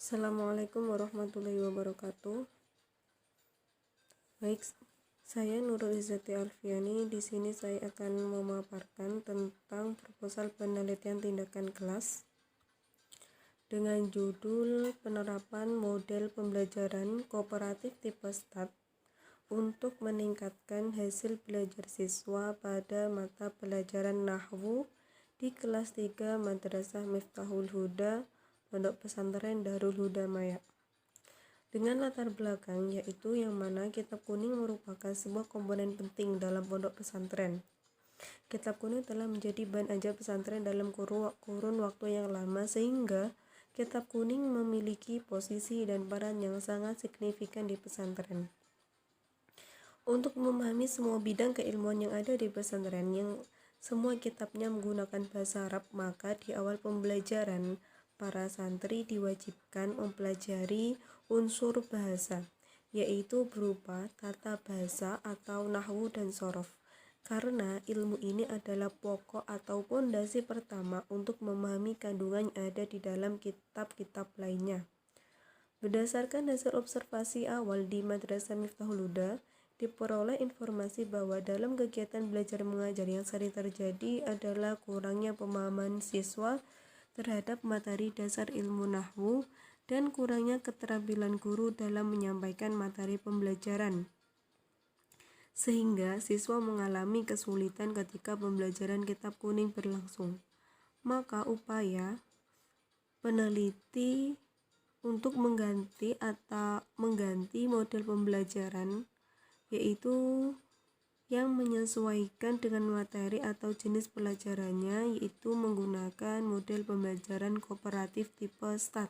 Assalamualaikum warahmatullahi wabarakatuh. Baik, saya Nurul Izzati Alfiani. Di sini saya akan memaparkan tentang proposal penelitian tindakan kelas dengan judul penerapan model pembelajaran kooperatif tipe STAT untuk meningkatkan hasil belajar siswa pada mata pelajaran Nahwu di kelas 3 Madrasah Miftahul Huda, Pondok Pesantren Darul Huda Maya. Dengan latar belakang yaitu yang mana kitab kuning merupakan sebuah komponen penting dalam pondok pesantren. Kitab kuning telah menjadi bahan ajar pesantren dalam kurun waktu yang lama, sehingga kitab kuning memiliki posisi dan peran yang sangat signifikan di pesantren. Untuk memahami semua bidang keilmuan yang ada di pesantren yang semua kitabnya menggunakan bahasa Arab, maka di awal pembelajaran para santri diwajibkan mempelajari unsur bahasa, yaitu berupa tata bahasa atau nahwu dan sorof, karena ilmu ini adalah pokok atau pondasi pertama untuk memahami kandungan yang ada di dalam kitab-kitab lainnya. Berdasarkan hasil observasi awal di Madrasah Miftahul Huda, diperoleh informasi bahwa dalam kegiatan belajar mengajar yang sering terjadi adalah kurangnya pemahaman siswa terhadap materi dasar ilmu nahwu dan kurangnya keterampilan guru dalam menyampaikan materi pembelajaran, sehingga siswa mengalami kesulitan ketika pembelajaran kitab kuning berlangsung. Maka upaya peneliti untuk mengganti model pembelajaran yaitu yang menyesuaikan dengan materi atau jenis pelajarannya, yaitu menggunakan model pembelajaran kooperatif tipe STAT.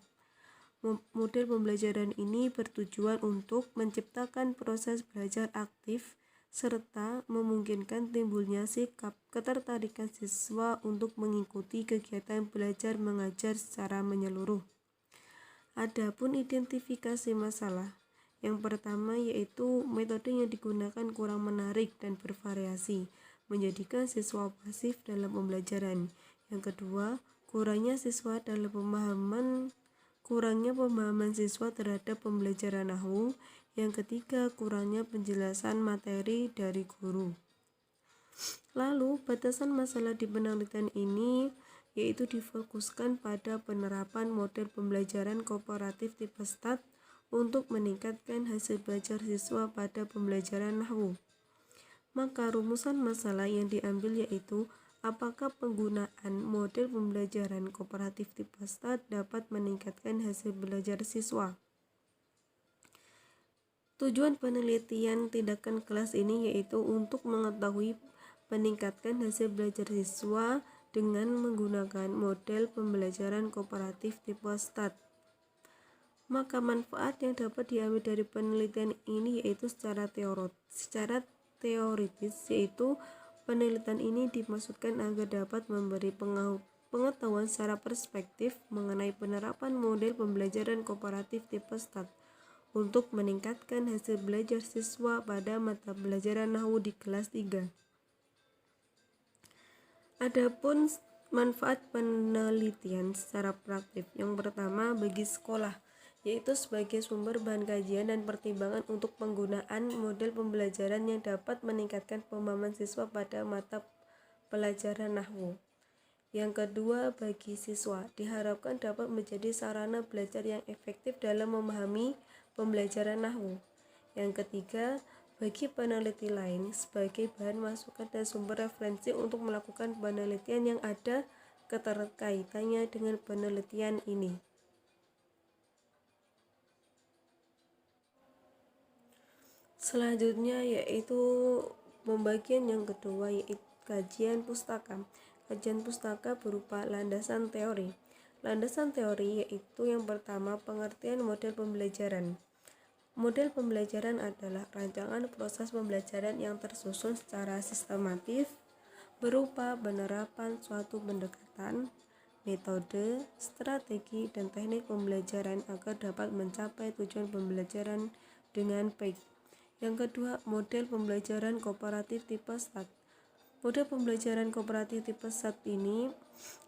Model pembelajaran ini bertujuan untuk menciptakan proses belajar aktif serta memungkinkan timbulnya sikap ketertarikan siswa untuk mengikuti kegiatan belajar mengajar secara menyeluruh. Adapun identifikasi masalah, yang pertama yaitu metode yang digunakan kurang menarik dan bervariasi, menjadikan siswa pasif dalam pembelajaran. Yang kedua, kurangnya pemahaman siswa terhadap pembelajaran nahwu. Yang ketiga, kurangnya penjelasan materi dari guru. Lalu, batasan masalah di penelitian ini yaitu difokuskan pada penerapan model pembelajaran kooperatif tipe STAT untuk meningkatkan hasil belajar siswa pada pembelajaran nahwu. Maka rumusan masalah yang diambil yaitu apakah penggunaan model pembelajaran kooperatif tipe STAT dapat meningkatkan hasil belajar siswa. Tujuan penelitian tindakan kelas ini yaitu untuk mengetahui meningkatkan hasil belajar siswa dengan menggunakan model pembelajaran kooperatif tipe STAT. Maka manfaat yang dapat diambil dari penelitian ini yaitu secara teoritis, yaitu penelitian ini dimaksudkan agar dapat memberi pengetahuan secara perspektif mengenai penerapan model pembelajaran kooperatif tipe STAT untuk meningkatkan hasil belajar siswa pada mata pelajaran nahwu di kelas 3. Adapun manfaat penelitian secara praktik, yang pertama bagi sekolah, yaitu sebagai sumber bahan kajian dan pertimbangan untuk penggunaan model pembelajaran yang dapat meningkatkan pemahaman siswa pada mata pelajaran nahwu. Yang kedua, bagi siswa, diharapkan dapat menjadi sarana belajar yang efektif dalam memahami pembelajaran nahwu. Yang ketiga, bagi peneliti lain sebagai bahan masukan dan sumber referensi untuk melakukan penelitian yang ada keterkaitannya dengan penelitian ini. Selanjutnya yaitu pembagian yang kedua yaitu kajian pustaka. Kajian pustaka berupa landasan teori. Landasan teori yaitu yang pertama pengertian model pembelajaran. Model pembelajaran adalah rancangan proses pembelajaran yang tersusun secara sistematis berupa penerapan suatu pendekatan, metode, strategi, dan teknik pembelajaran agar dapat mencapai tujuan pembelajaran dengan baik. Yang kedua, model pembelajaran kooperatif tipe STAT. Model pembelajaran kooperatif tipe STAT ini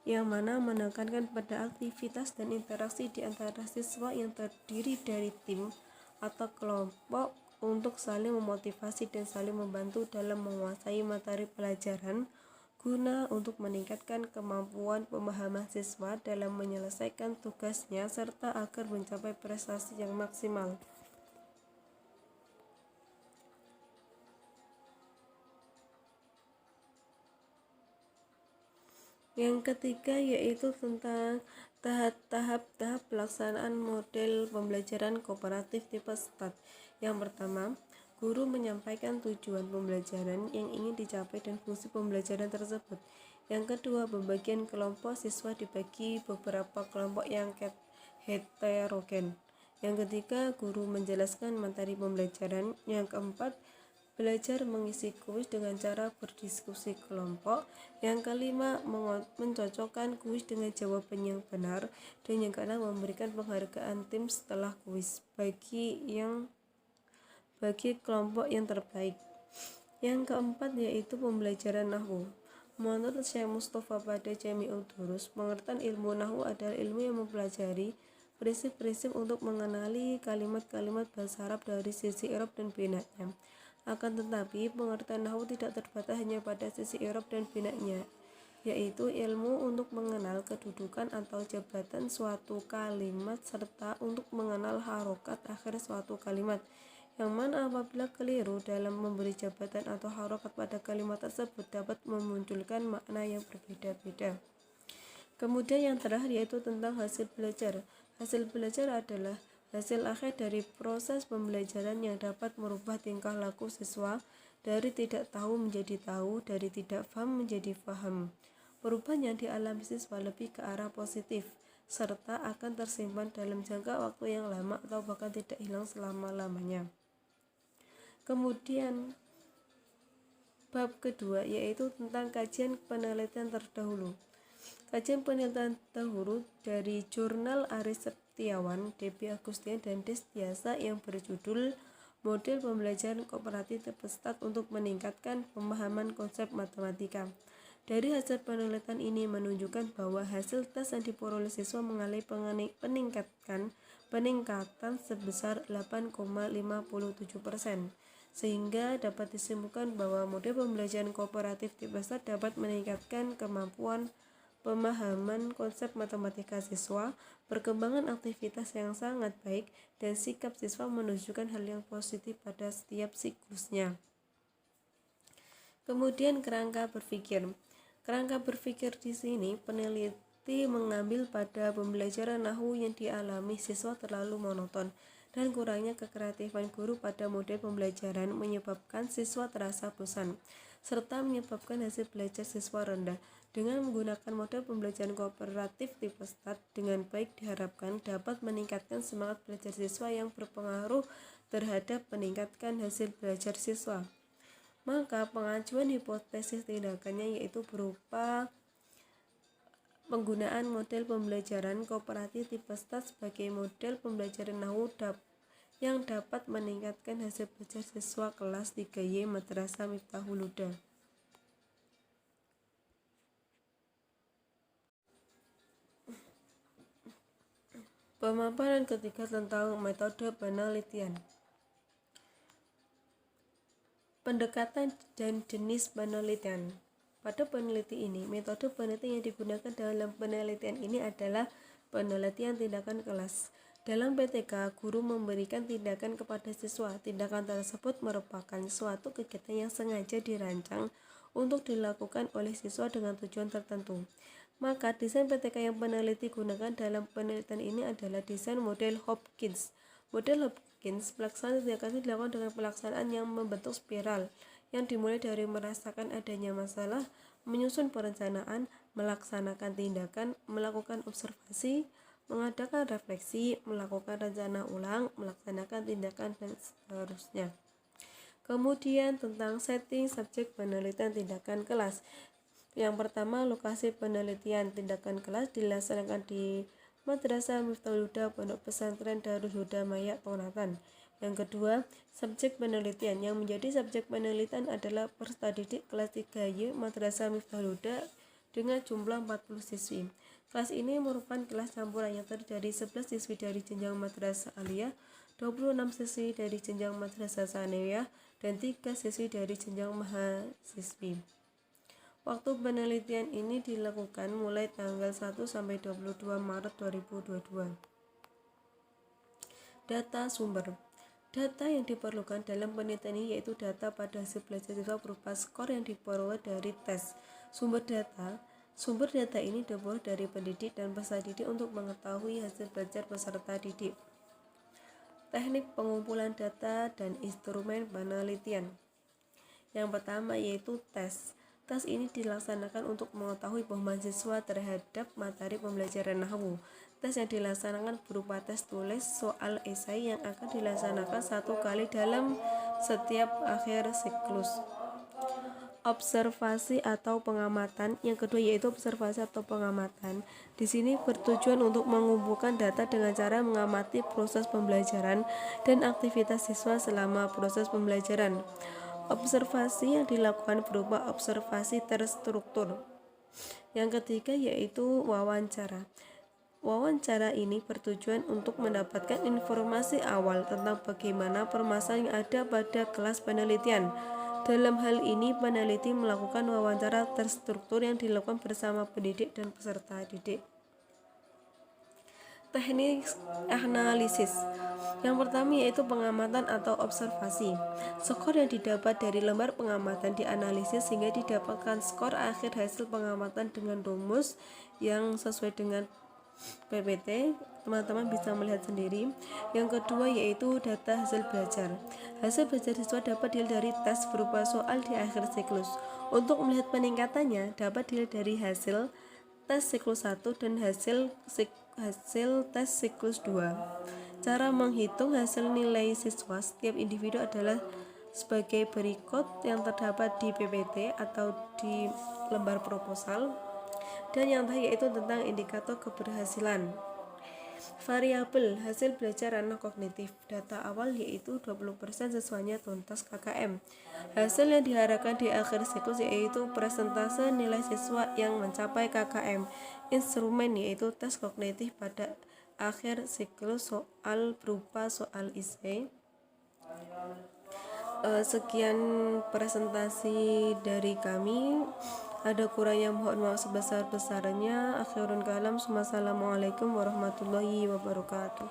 yang mana menekankan pada aktivitas dan interaksi di antara siswa yang terdiri dari tim atau kelompok untuk saling memotivasi dan saling membantu dalam menguasai materi pelajaran guna untuk meningkatkan kemampuan pemahaman siswa dalam menyelesaikan tugasnya serta agar mencapai prestasi yang maksimal. Yang ketiga yaitu tentang tahap pelaksanaan model pembelajaran kooperatif tipe STAT. Yang pertama, guru menyampaikan tujuan pembelajaran yang ingin dicapai dan fungsi pembelajaran tersebut. Yang kedua, pembagian kelompok siswa dibagi beberapa kelompok yang heterogen. Yang ketiga, guru menjelaskan materi pembelajaran. Yang keempat, belajar mengisi kuis dengan cara berdiskusi kelompok. Yang kelima, mencocokkan kuis dengan jawaban yang benar. Dan yang keenam, memberikan penghargaan tim setelah kuis bagi kelompok yang terbaik. Yang keempat yaitu pembelajaran nahwu. Menurut Syekh Mustafa pada Jami'ud Durus, pengertian ilmu nahwu adalah ilmu yang mempelajari prinsip-prinsip untuk mengenali kalimat-kalimat bahasa Arab dari sisi i'rab dan binanya. Akan tetapi, pengertian nahwu tidak terbatas hanya pada sisi i'rab dan binanya, yaitu ilmu untuk mengenal kedudukan atau jabatan suatu kalimat serta untuk mengenal harokat akhir suatu kalimat, yang mana apabila keliru dalam memberi jabatan atau harokat pada kalimat tersebut dapat memunculkan makna yang berbeda-beda. Kemudian yang terakhir yaitu tentang hasil belajar. Hasil belajar adalah hasil akhir dari proses pembelajaran yang dapat merubah tingkah laku siswa dari tidak tahu menjadi tahu, dari tidak paham menjadi paham. Perubahan yang dialami siswa lebih ke arah positif, serta akan tersimpan dalam jangka waktu yang lama atau bahkan tidak hilang selama-lamanya. Kemudian bab kedua yaitu tentang kajian penelitian terdahulu. Kajian penelitian terdahulu dari Jurnal Aris Setiawan, Debbie Agustian, dan Destiasa yang berjudul Model Pembelajaran Kooperatif tipe STAT untuk meningkatkan pemahaman konsep matematika. Dari hasil penelitian ini menunjukkan bahwa hasil tes yang diperoleh siswa mengalami peningkatan sebesar 8,57%, sehingga dapat disimpulkan bahwa model pembelajaran kooperatif tipe STAT dapat meningkatkan kemampuan pemahaman konsep matematika siswa, perkembangan aktivitas yang sangat baik, dan sikap siswa menunjukkan hal yang positif pada setiap siklusnya. Kemudian kerangka berpikir. Kerangka berpikir di sini peneliti mengambil pada pembelajaran nahwu yang dialami siswa terlalu monoton dan kurangnya kekreatifan guru pada model pembelajaran menyebabkan siswa terasa bosan, serta menyebabkan hasil belajar siswa rendah. Dengan menggunakan model pembelajaran kooperatif tipe STAT dengan baik diharapkan dapat meningkatkan semangat belajar siswa yang berpengaruh terhadap meningkatkan hasil belajar siswa. Maka pengajuan hipotesis tindakannya yaitu berupa penggunaan model pembelajaran kooperatif tipe STAT sebagai model pembelajaran nahwu yang dapat meningkatkan hasil belajar siswa kelas 3Y Madrasah Miftahul Huda. Pemaparan ketiga tentang metode penelitian. Pendekatan dan jenis penelitian. Pada peneliti ini, metode penelitian yang digunakan dalam penelitian ini adalah penelitian tindakan kelas. Dalam PTK, guru memberikan tindakan kepada siswa. Tindakan tersebut merupakan suatu kegiatan yang sengaja dirancang untuk dilakukan oleh siswa dengan tujuan tertentu. Maka desain PTK yang peneliti gunakan dalam penelitian ini adalah desain model Hopkins. Model Hopkins, pelaksanaan tindakan dilakukan dengan pelaksanaan yang membentuk spiral, yang dimulai dari merasakan adanya masalah, menyusun perencanaan, melaksanakan tindakan, melakukan observasi, mengadakan refleksi, melakukan rencana ulang, melaksanakan tindakan, dan seterusnya. Kemudian tentang setting subjek penelitian tindakan kelas. Yang pertama, lokasi penelitian tindakan kelas dilaksanakan di Madrasah Miftahul Huda, Pondok Pesantren Darul Huda Maya, Tonatan. Yang kedua, subjek penelitian. Yang menjadi subjek penelitian adalah peserta didik kelas 3Y Madrasah Miftahul Huda dengan jumlah 40 siswi. Kelas ini merupakan kelas campuran yang terdiri dari 11 siswi dari jenjang madrasah aliyah, 26 siswi dari jenjang madrasah sanawiyah, dan 3 siswi dari jenjang mahasiswi. Waktu penelitian ini dilakukan mulai tanggal 1 sampai 22 Maret 2022. Data sumber. Data yang diperlukan dalam penelitian ini yaitu data pada hasil belajar siswa berupa skor yang diperoleh dari tes. Sumber data ini diperoleh dari pendidik dan peserta didik untuk mengetahui hasil belajar peserta didik. Teknik pengumpulan data dan instrumen penelitian. Yang pertama yaitu tes. Tes ini dilaksanakan untuk mengetahui pemahaman siswa terhadap materi pembelajaran nahwu. Tes yang dilaksanakan berupa tes tulis soal esai yang akan dilaksanakan 1 kali dalam setiap akhir siklus. Observasi atau pengamatan. Yang kedua yaitu observasi atau pengamatan. Di sini bertujuan untuk mengumpulkan data dengan cara mengamati proses pembelajaran dan aktivitas siswa selama proses pembelajaran. Observasi yang dilakukan berupa observasi terstruktur. Yang ketiga yaitu wawancara. Wawancara ini bertujuan untuk mendapatkan informasi awal tentang bagaimana permasalahan yang ada pada kelas penelitian. Dalam hal ini, peneliti melakukan wawancara terstruktur yang dilakukan bersama pendidik dan peserta didik. Teknik analisis. Yang pertama yaitu pengamatan atau observasi. Skor yang didapat dari lembar pengamatan dianalisis sehingga didapatkan skor akhir hasil pengamatan dengan rumus yang sesuai dengan PPT. Teman-teman bisa melihat sendiri. Yang kedua yaitu data hasil belajar. Hasil belajar siswa dapat dilihat dari tes berupa soal di akhir siklus. Untuk melihat peningkatannya dapat dilihat dari hasil tes siklus 1 dan hasil tes siklus 2. Cara menghitung hasil nilai siswa setiap individu adalah sebagai berikut yang terdapat di PPT atau di lembar proposal. Dan yang terakhir yaitu tentang indikator keberhasilan. Variabel hasil belajar ranah kognitif. Data awal yaitu 20% siswanya tuntas KKM. Hasil yang diharapkan di akhir siklus yaitu persentase nilai siswa yang mencapai KKM. Instrumen yaitu tes kognitif pada akhir siklus soal berupa soal esai. Sekian presentasi dari kami. Ada kurangnya mohon maaf sebesar-besarnya. Akhirul kalam. Wassalamualaikum warahmatullahi wabarakatuh.